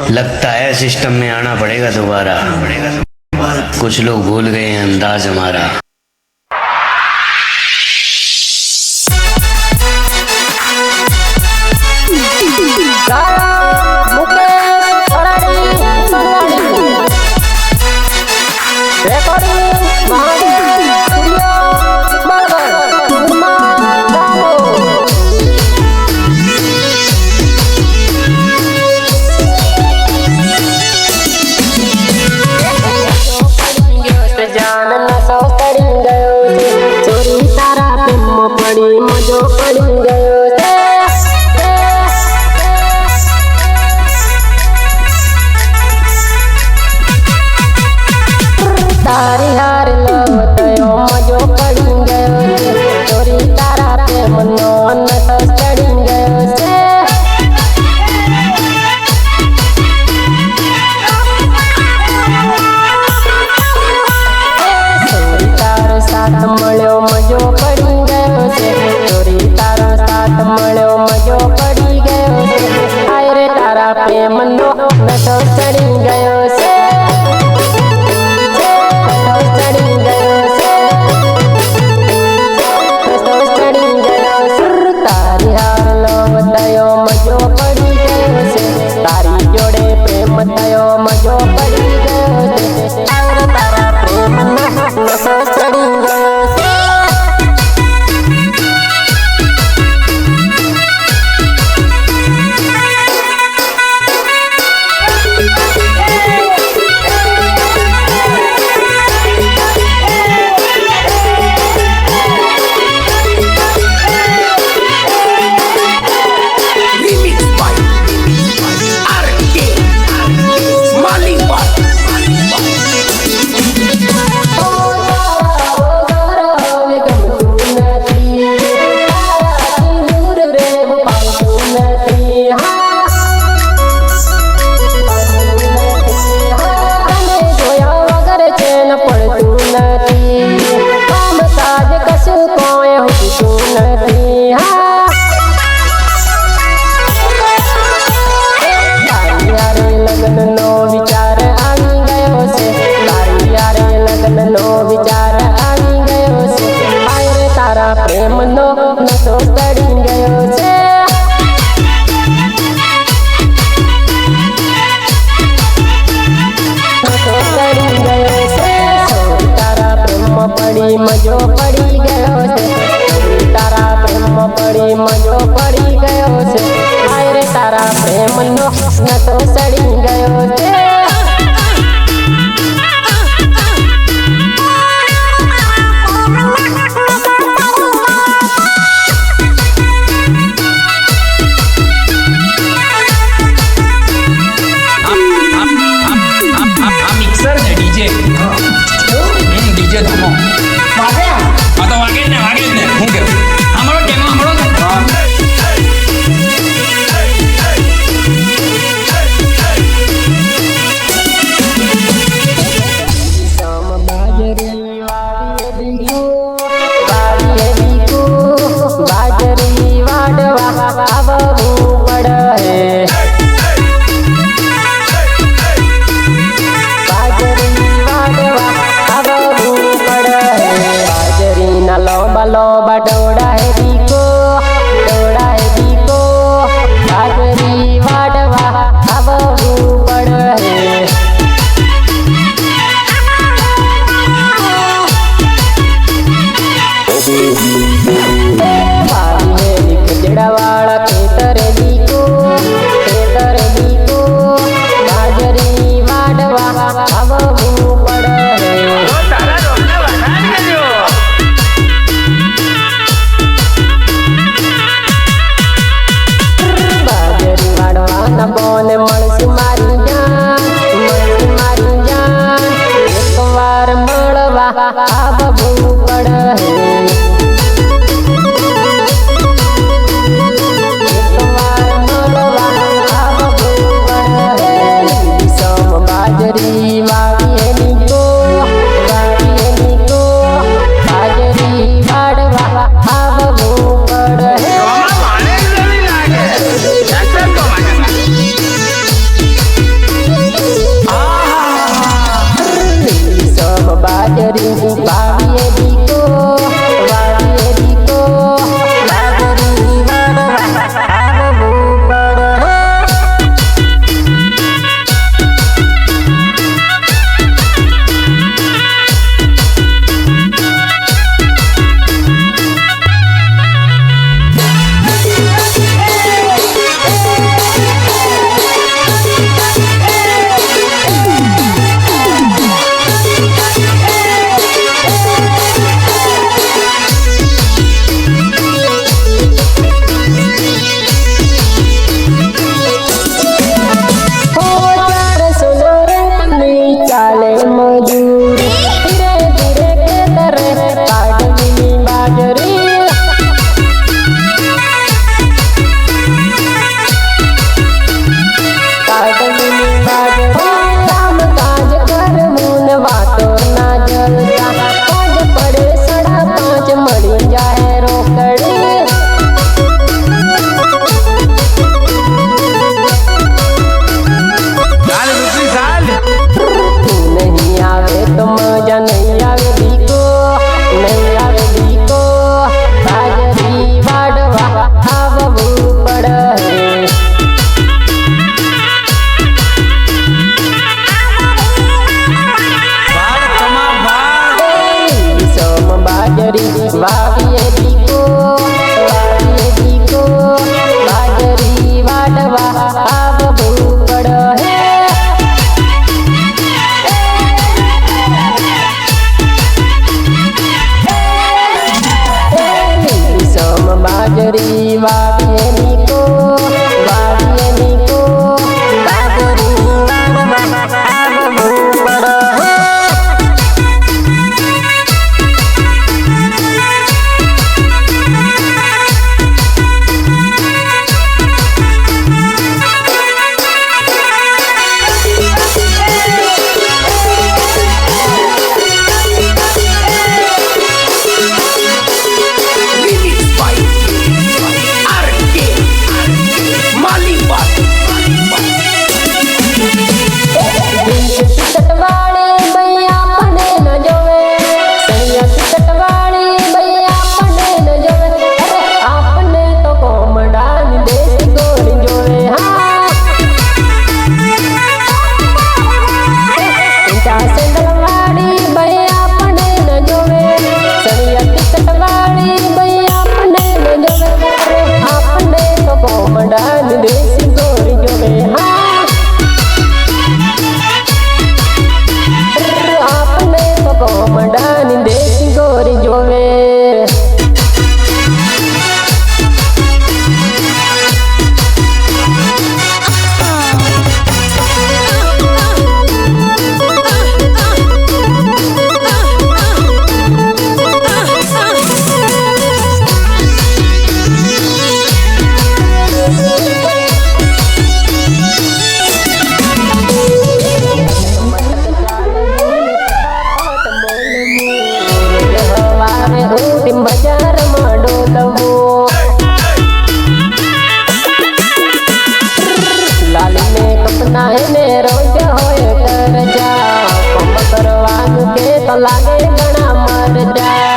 लगता है सिस्टम में आना पड़ेगा दोबारा। कुछ लोग भूल गए हैं अंदाज हमारा। मजो पड़ी गयो तारी हार लवतयो मजो पड़ी गयो चोरी तारा पे मनो अनस चढ़ी गयो चोरी तारो साथ मळ्यो मजो पड़ी चोरी तारो साथ मळ्यो मजो पड़ी गयो आय रे तारा प्रेम नो नशो चढ़ी गयो से चढ़ी गयो से नशो चढ़ी गयो सुर तारी हार लवतयो मजो पड़ी गयो से तारी जोड़े प्रेम थयो मजो पड़ी गयो से आय रे तारा प्रेम नो नशो चढ़ी गयो से प्रेम नो नशो चढ़ी गयो से नशो चढ़ी गयो से तारा प्रेम पड़ी मजो पड़ी गयो से तारा प्रेम पड़ी मजो पड़ी गयो से आय रे तारा प्रेम नो नशो चढ़ी गयो से દેશી ગોરી જોવે હા આપને તો કોમડાની દેશી ગોરી જોવે બજારમાં ડોલવું લાલીને કપના એને રોજ હોય કરજા કોમ કરવાનું કે તો લાગે ઘણા મરજા